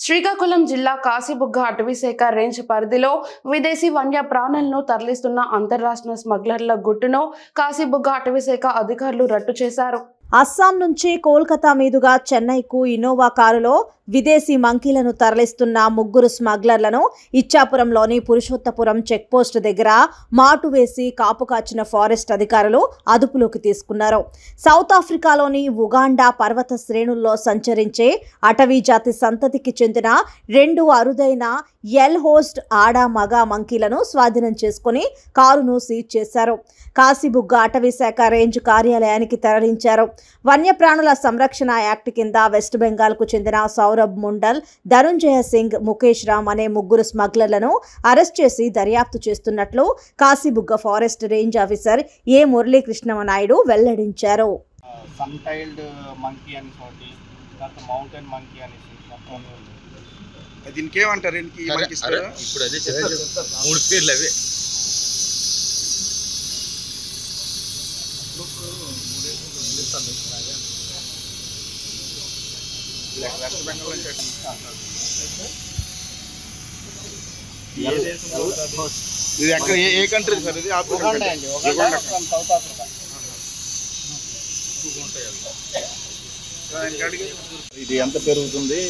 శ్రీకాకుళం జిల్లా కాశీబుగ్గ అటవీశాఖ రేంజ్ పరిధిలో విదేశీ వన్య ప్రాణులను తరలిస్తున్న అంతర్రాష్ట్ర స్మగ్లర్ల గుట్టును కాశీబుగ్గ అటవీశాఖ అధికారులు రట్టు చేశారు. అస్సాం నుంచి కోల్కతా మీదుగా చెన్నైకు ఇన్నోవా కారులో విదేశీ మంకీలను తరలిస్తున్న ముగ్గురు స్మగ్లర్లను ఇచ్చాపురంలోని పురుషోత్తపురం చెక్పోస్ట్ దగ్గర మాటు వేసి కాపు కాచిన ఫారెస్ట్ అధికారులు అదుపులోకి తీసుకున్నారు. సౌత్ ఆఫ్రికాలోని ఉగాండా పర్వత శ్రేణుల్లో సంచరించే అటవీ జాతి సంతతికి చెందిన 2 అరుదైన ఎల్ హోస్ట్ ఆడ మగ మంకీలను స్వాధీనం చేసుకుని కారును సీజ్ చేశారు. కాశీబుగ్గ అటవీశాఖ రేంజ్ కార్యాలయానికి తరలించారు. వన్యప్రాణుల సంరక్షణ యాక్ట్ కింద వెస్ట్ బెంగాల్కు చెందిన సౌరభ్ ముండల్, ధనుంజయ సింగ్, ముఖేష్ రామ్ అనే ముగ్గురు స్మగ్లర్లను అరెస్ట్ చేసి దర్యాప్తు చేస్తున్నట్లు కాశీబుగ్గ ఫారెస్ట్ రేంజ్ ఆఫీసర్ ఏ మురళీకృష్ణ నాయుడు వెల్లడించారు. ఇది ఎక్కడ ఏ కంట్రీ సార్? ఇది ఉగాండా అండి. Uganda from south Africa. ఇది ఎంత పెరుగుతుంది?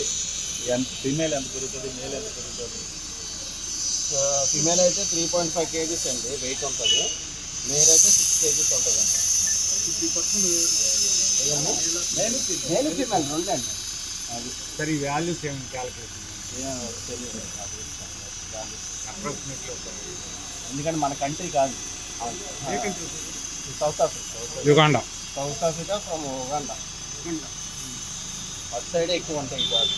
ఫీమేల్ ఎంత పెరుగుతుంది? మేల్ ఎంత పెరుగుతుంది? ఫీమేల్ అయితే 3.5 kgs అండి వెయిట్ ఉంటుంది. మేల్ అయితే 6 kgs ఉంటుంది అండి. 50% మేల్ ఫీమేల్ రెండండి. సరే, ఈ వాల్యూస్ ఏమి క్యాలిక్యులేషన్ ఎందుకంటే మన కంట్రీ కాదు, south Africa. Uganda, south Africa from Uganda. అటు సైడే ఎక్కువ ఉంటాయి కాదు.